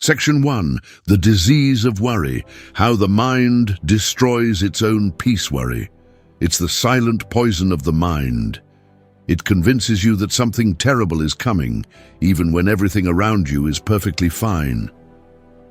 Section 1. The disease of worry. How the mind destroys its own peace. Worry. It's the silent poison of the mind. It convinces you that something terrible is coming, even when everything around you is perfectly fine.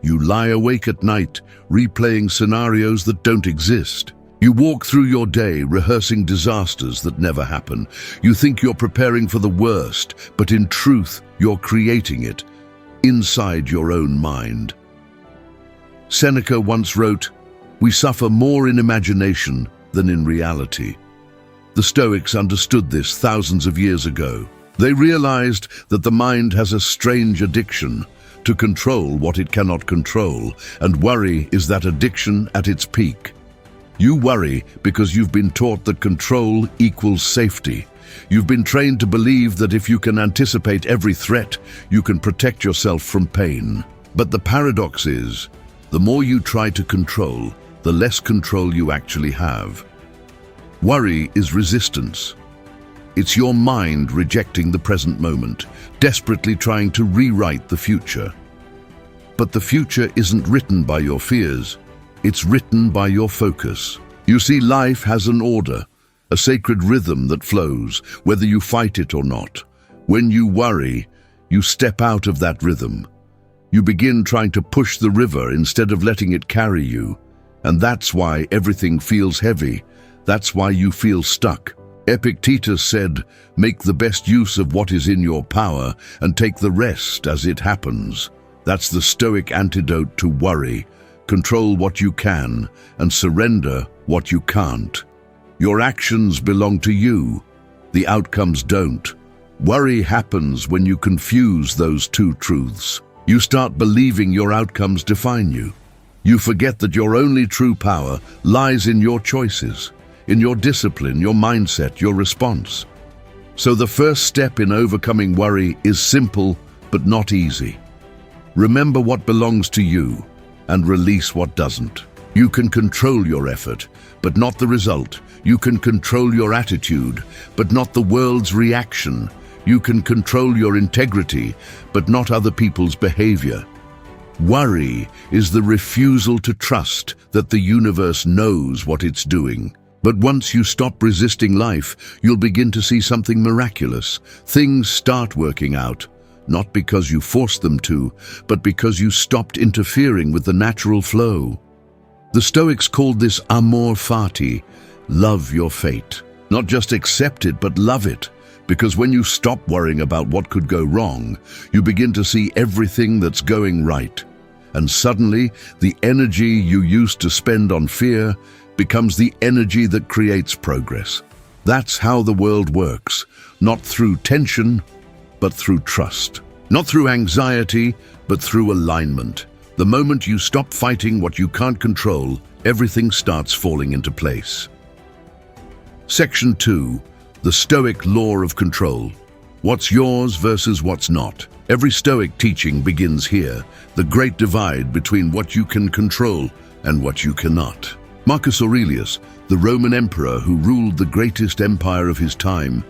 You lie awake at night, replaying scenarios that don't exist. You walk through your day, rehearsing disasters that never happen. You think you're preparing for the worst, but in truth, you're creating it, inside your own mind. Seneca once wrote, "We suffer more in imagination than in reality." The Stoics understood this thousands of years ago. They realized that the mind has a strange addiction to control what it cannot control, and worry is that addiction at its peak. You worry because you've been taught that control equals safety. You've been trained to believe that if you can anticipate every threat, you can protect yourself from pain. But the paradox is, the more you try to control, the less control you actually have. Worry is resistance. It's your mind rejecting the present moment, desperately trying to rewrite the future. But the future isn't written by your fears, it's written by your focus. You see, life has an order, a sacred rhythm that flows, whether you fight it or not. When you worry, you step out of that rhythm. You begin trying to push the river instead of letting it carry you. And that's why everything feels heavy. That's why you feel stuck. Epictetus said, "Make the best use of what is in your power and take the rest as it happens." That's the Stoic antidote to worry. Control what you can and surrender what you can't. Your actions belong to you. The outcomes don't. Worry happens when you confuse those two truths. You start believing your outcomes define you. You forget that your only true power lies in your choices, in your discipline, your mindset, your response. So the first step in overcoming worry is simple but not easy. Remember what belongs to you and release what doesn't. You can control your effort, but not the result. You can control your attitude, but not the world's reaction. You can control your integrity, but not other people's behavior. Worry is the refusal to trust that the universe knows what it's doing. But once you stop resisting life, you'll begin to see something miraculous. Things start working out, not because you forced them to, but because you stopped interfering with the natural flow. The Stoics called this amor fati, love your fate. Not just accept it, but love it. Because when you stop worrying about what could go wrong, you begin to see everything that's going right. And suddenly, the energy you used to spend on fear becomes the energy that creates progress. That's how the world works, not through tension, but through trust. Not through anxiety, but through alignment. The moment you stop fighting what you can't control, everything starts falling into place. Section 2. The Stoic Law of Control. What's yours versus what's not. Every Stoic teaching begins here, the great divide between what you can control and what you cannot. Marcus Aurelius, the Roman emperor who ruled the greatest empire of his time,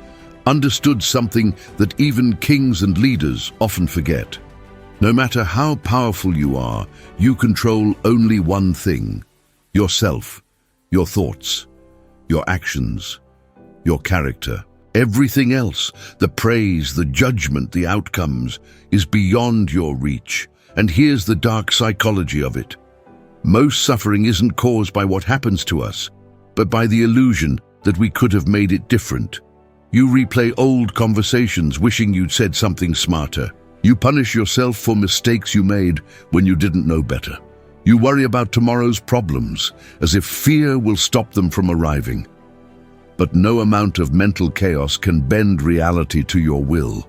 understood something that even kings and leaders often forget. No matter how powerful you are, you control only one thing: yourself, your thoughts, your actions, your character. Everything else, the praise, the judgment, the outcomes, is beyond your reach. And here's the dark psychology of it. Most suffering isn't caused by what happens to us, but by the illusion that we could have made it different. You replay old conversations wishing you'd said something smarter. You punish yourself for mistakes you made when you didn't know better. You worry about tomorrow's problems, as if fear will stop them from arriving. But no amount of mental chaos can bend reality to your will.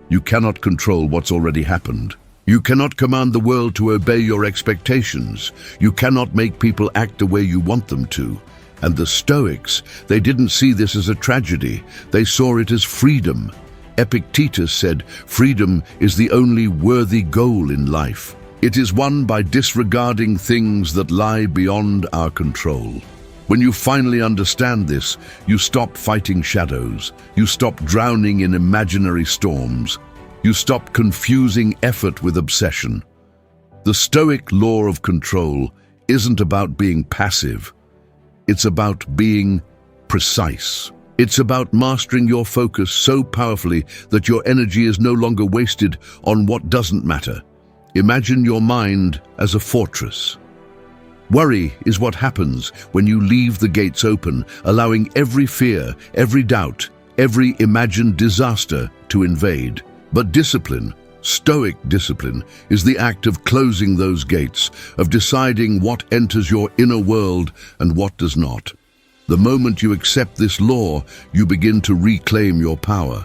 You cannot control what's already happened. You cannot command the world to obey your expectations. You cannot make people act the way you want them to. And the Stoics, they didn't see this as a tragedy. They saw it as freedom. Epictetus said, "Freedom is the only worthy goal in life. It is won by disregarding things that lie beyond our control." When you finally understand this, you stop fighting shadows. You stop drowning in imaginary storms. You stop confusing effort with obsession. The Stoic law of control isn't about being passive. It's about being precise. It's about mastering your focus so powerfully that your energy is no longer wasted on what doesn't matter. Imagine your mind as a fortress. Worry is what happens when you leave the gates open, allowing every fear, every doubt, every imagined disaster to invade. But discipline, Stoic discipline, is the act of closing those gates, of deciding what enters your inner world and what does not. The moment you accept this law, you begin to reclaim your power.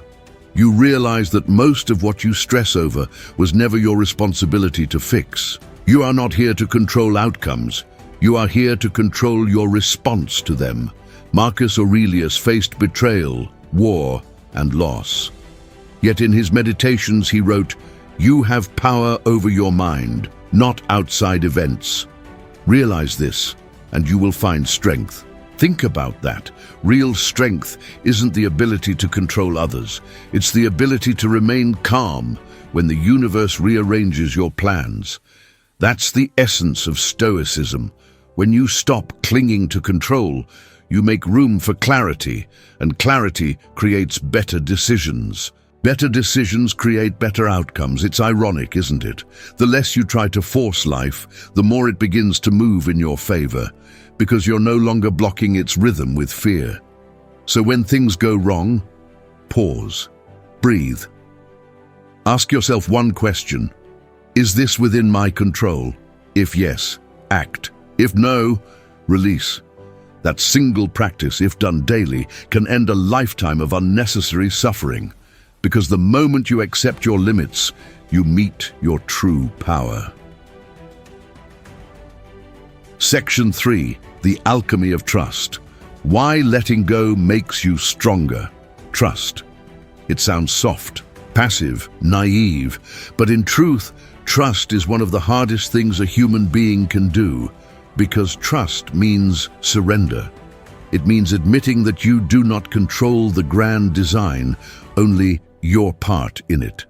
You realize that most of what you stress over was never your responsibility to fix. You are not here to control outcomes. You are here to control your response to them. Marcus Aurelius faced betrayal, war, and loss. Yet in his meditations he wrote, "You have power over your mind, not outside events. Realize this, and you will find strength." Think about that. Real strength isn't the ability to control others. It's the ability to remain calm when the universe rearranges your plans. That's the essence of Stoicism. When you stop clinging to control, you make room for clarity, and clarity creates better decisions. Better decisions create better outcomes. It's ironic, isn't it? The less you try to force life, the more it begins to move in your favor, because you're no longer blocking its rhythm with fear. So when things go wrong, pause, breathe. Ask yourself one question: is this within my control? If yes, act. If no, release. That single practice, if done daily, can end a lifetime of unnecessary suffering. Because the moment you accept your limits, you meet your true power. Section 3. The Alchemy of Trust. Why letting go makes you stronger. Trust. It sounds soft, passive, naive, but in truth, trust is one of the hardest things a human being can do, because trust means surrender. It means admitting that you do not control the grand design, only your part in it.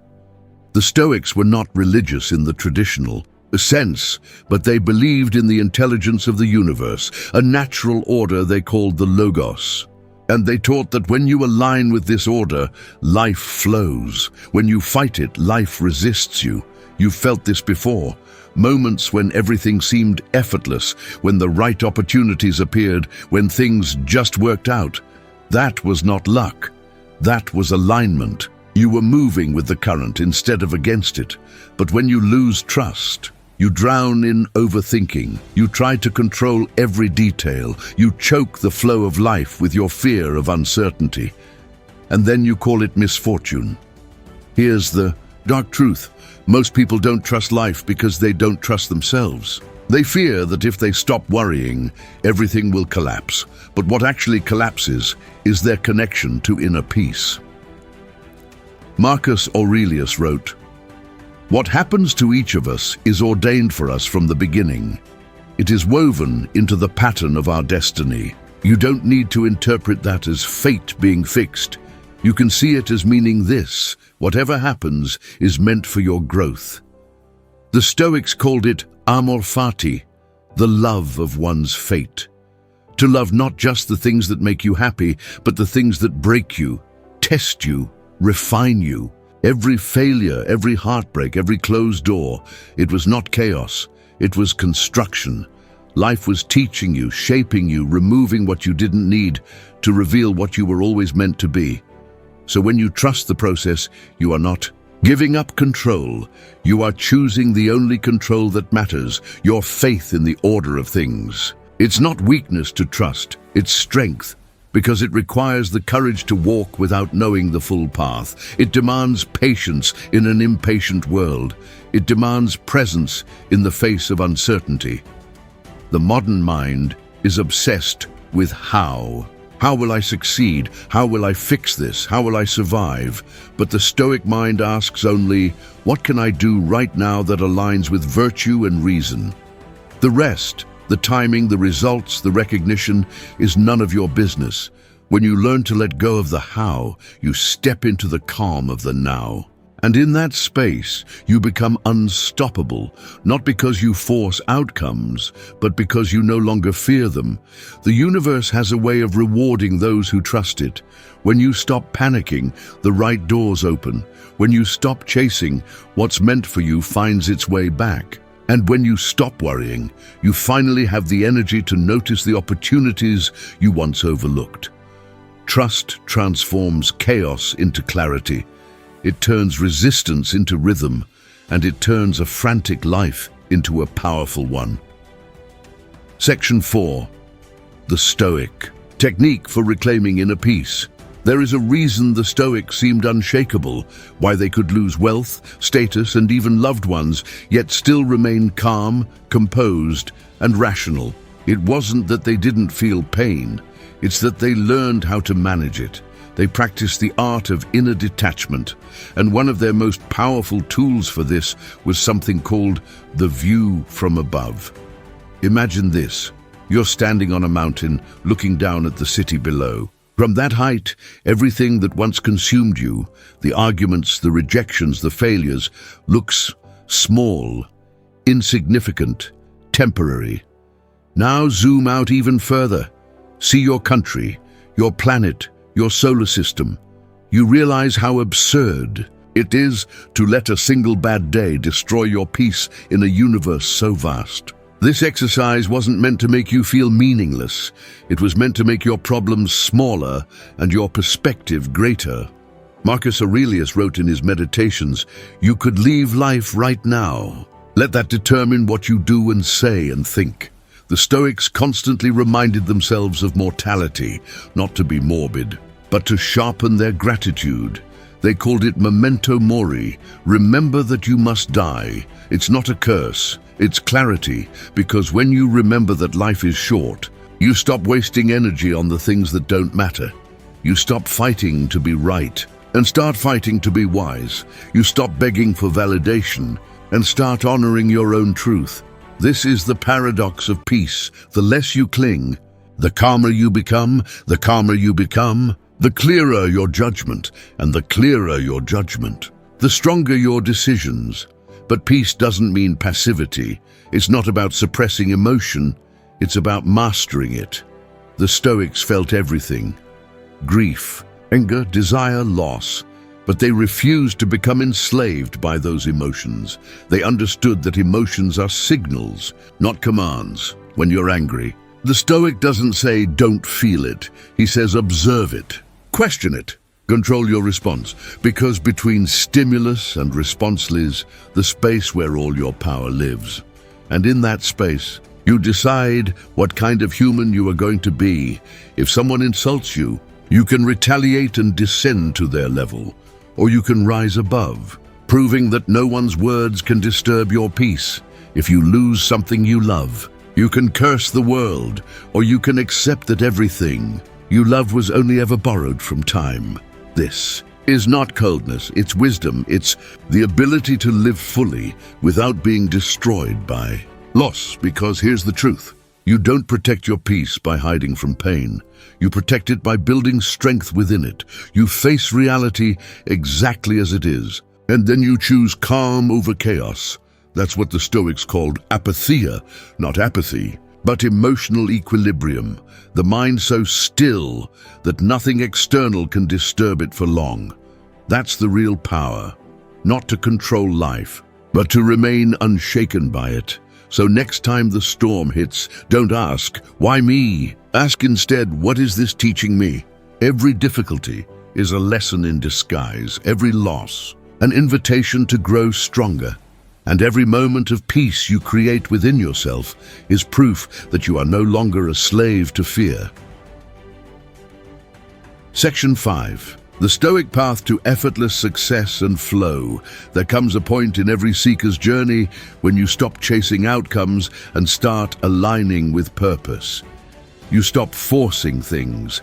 The Stoics were not religious in the traditional sense, but they believed in the intelligence of the universe, a natural order they called the Logos. And they taught that when you align with this order, life flows. When you fight it, life resists you. You've felt this before. Moments when everything seemed effortless, when the right opportunities appeared, when things just worked out. That was not luck. That was alignment. You were moving with the current instead of against it. But when you lose trust, you drown in overthinking. You try to control every detail. You choke the flow of life with your fear of uncertainty. And then you call it misfortune. Here's the dark truth. Most people don't trust life because they don't trust themselves. They fear that if they stop worrying, everything will collapse. But what actually collapses is their connection to inner peace. Marcus Aurelius wrote, "What happens to each of us is ordained for us from the beginning. It is woven into the pattern of our destiny. You don't need to interpret that as fate being fixed. You can see it as meaning this: whatever happens is meant for your growth." The Stoics called it amor fati, the love of one's fate. To love not just the things that make you happy, but the things that break you, test you, refine you. Every failure, every heartbreak, every closed door, it was not chaos, it was construction. Life was teaching you, shaping you, removing what you didn't need to reveal what you were always meant to be. So when you trust the process, you are not giving up control. You are choosing the only control that matters, your faith in the order of things. It's not weakness to trust, it's strength, because it requires the courage to walk without knowing the full path. It demands patience in an impatient world. It demands presence in the face of uncertainty. The modern mind is obsessed with how. How will I succeed? How will I fix this? How will I survive? But the Stoic mind asks only, what can I do right now that aligns with virtue and reason? The rest, the timing, the results, the recognition, is none of your business. When you learn to let go of the how, you step into the calm of the now. And in that space, you become unstoppable, not because you force outcomes, but because you no longer fear them. The universe has a way of rewarding those who trust it. When you stop panicking, the right doors open. When you stop chasing, what's meant for you finds its way back. And when you stop worrying, you finally have the energy to notice the opportunities you once overlooked. Trust transforms chaos into clarity. It turns resistance into rhythm, and it turns a frantic life into a powerful one. Section 4. The Stoic. Technique for reclaiming inner peace. There is a reason the Stoics seemed unshakable, why they could lose wealth, status, and even loved ones, yet still remain calm, composed, and rational. It wasn't that they didn't feel pain, it's that they learned how to manage it. They practiced the art of inner detachment, and one of their most powerful tools for this was something called the view from above. Imagine this. You're standing on a mountain, looking down at the city below. From that height, everything that once consumed you, the arguments, the rejections, the failures, looks small, insignificant, temporary. Now zoom out even further. See your country, your planet, your solar system. You realize how absurd it is to let a single bad day destroy your peace in a universe so vast. This exercise wasn't meant to make you feel meaningless. It was meant to make your problems smaller and your perspective greater. Marcus Aurelius wrote in his Meditations, "You could leave life right now. Let that determine what you do and say and think." The Stoics constantly reminded themselves of mortality, not to be morbid, but to sharpen their gratitude. They called it memento mori. Remember that you must die. It's not a curse, it's clarity, because when you remember that life is short, you stop wasting energy on the things that don't matter. You stop fighting to be right and start fighting to be wise. You stop begging for validation and start honoring your own truth. This is the paradox of peace. The less you cling, the calmer you become, the calmer you become, the clearer your judgment, and the clearer your judgment, the stronger your decisions. But peace doesn't mean passivity. It's not about suppressing emotion, it's about mastering it. The Stoics felt everything: grief, anger, desire, loss. But they refused to become enslaved by those emotions. They understood that emotions are signals, not commands. When you're angry, the Stoic doesn't say, "Don't feel it." He says, "Observe it. Question it. Control your response." Because between stimulus and response lies the space where all your power lives. And in that space, you decide what kind of human you are going to be. If someone insults you, you can retaliate and descend to their level. Or you can rise above, proving that no one's words can disturb your peace. If you lose something you love, you can curse the world, or you can accept that everything you love was only ever borrowed from time. This is not coldness, it's wisdom. It's the ability to live fully without being destroyed by loss. Because here's the truth. You don't protect your peace by hiding from pain. You protect it by building strength within it. You face reality exactly as it is, and then you choose calm over chaos. That's what the Stoics called apatheia, not apathy, but emotional equilibrium. The mind so still that nothing external can disturb it for long. That's the real power, not to control life, but to remain unshaken by it. So next time the storm hits, don't ask, "Why me?" Ask instead, "What is this teaching me?" Every difficulty is a lesson in disguise, every loss, an invitation to grow stronger. And every moment of peace you create within yourself is proof that you are no longer a slave to fear. Section 5. The Stoic path to effortless success and flow. There comes a point in every seeker's journey when you stop chasing outcomes and start aligning with purpose. You stop forcing things,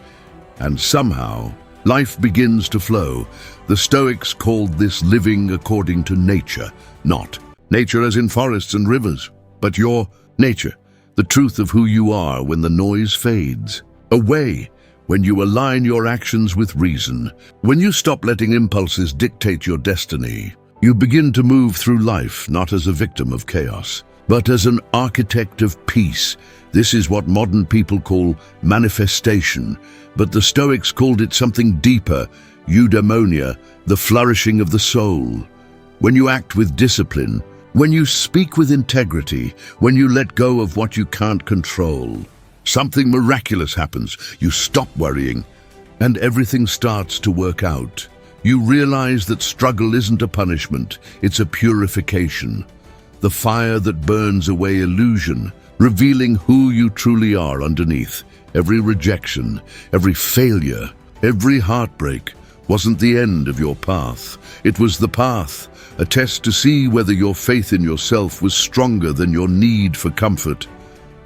and somehow life begins to flow. The Stoics called this living according to nature, not nature as in forests and rivers, but your nature, the truth of who you are when the noise fades away, when you align your actions with reason, when you stop letting impulses dictate your destiny, you begin to move through life not as a victim of chaos, but as an architect of peace. This is what modern people call manifestation, but the Stoics called it something deeper, eudaimonia, the flourishing of the soul. When you act with discipline, when you speak with integrity, when you let go of what you can't control, something miraculous happens. You stop worrying, and everything starts to work out. You realize that struggle isn't a punishment, it's a purification. The fire that burns away illusion, revealing who you truly are underneath. Every rejection, every failure, every heartbreak wasn't the end of your path. It was the path, a test to see whether your faith in yourself was stronger than your need for comfort.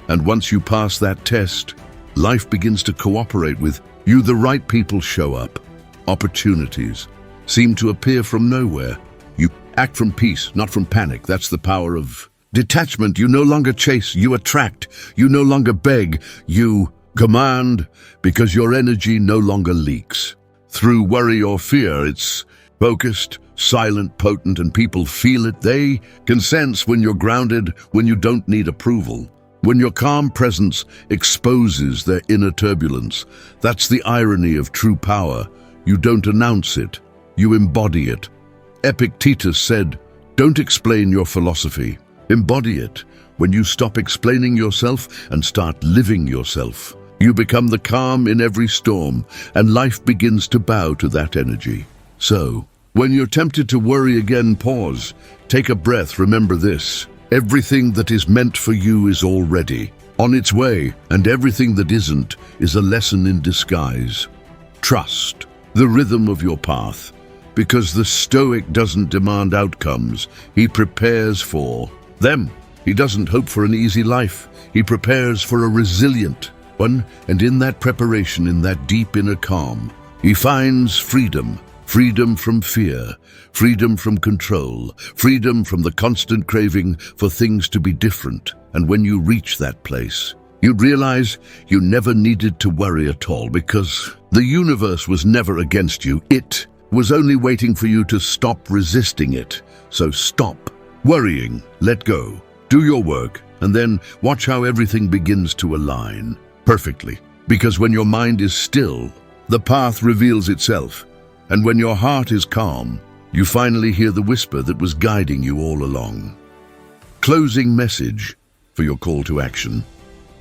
And once you pass that test, life begins to cooperate with you. The right people show up. Opportunities seem to appear from nowhere. You act from peace, not from panic. That's the power of detachment. You no longer chase, you attract. You no longer beg, you command, because your energy no longer leaks. Through worry or fear, it's focused, silent, potent, and people feel it. They can sense when you're grounded, when you don't need approval, when your calm presence exposes their inner turbulence. That's the irony of true power. You don't announce it, you embody it. Epictetus said, "Don't explain your philosophy, embody it." When you stop explaining yourself and start living yourself, you become the calm in every storm, and life begins to bow to that energy. So, when you're tempted to worry again, pause, take a breath, remember this. Everything that is meant for you is already on its way, and everything that isn't is a lesson in disguise. Trust the rhythm of your path, because the Stoic doesn't demand outcomes, he prepares for them. He doesn't hope for an easy life, he prepares for a resilient one, and in that preparation, in that deep inner calm, he finds freedom. Freedom from fear, freedom from control, freedom from the constant craving for things to be different. And when you reach that place, you realize you never needed to worry at all, because the universe was never against you. It was only waiting for you to stop resisting it. So stop worrying, let go, do your work, and then watch how everything begins to align perfectly. Because when your mind is still, the path reveals itself. And when your heart is calm, you finally hear the whisper that was guiding you all along. Closing message for your call to action.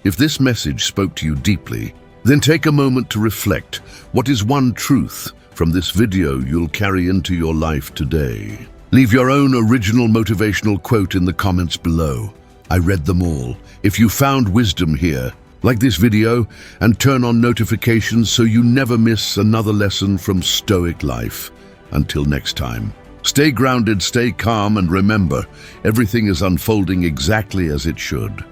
If this message spoke to you deeply, then take a moment to reflect. What is one truth from this video you'll carry into your life today? Leave your own original motivational quote in the comments below. I read them all. If you found wisdom here, like this video and turn on notifications so you never miss another lesson from Stoic life. Until next time, stay grounded, stay calm, and remember, everything is unfolding exactly as it should.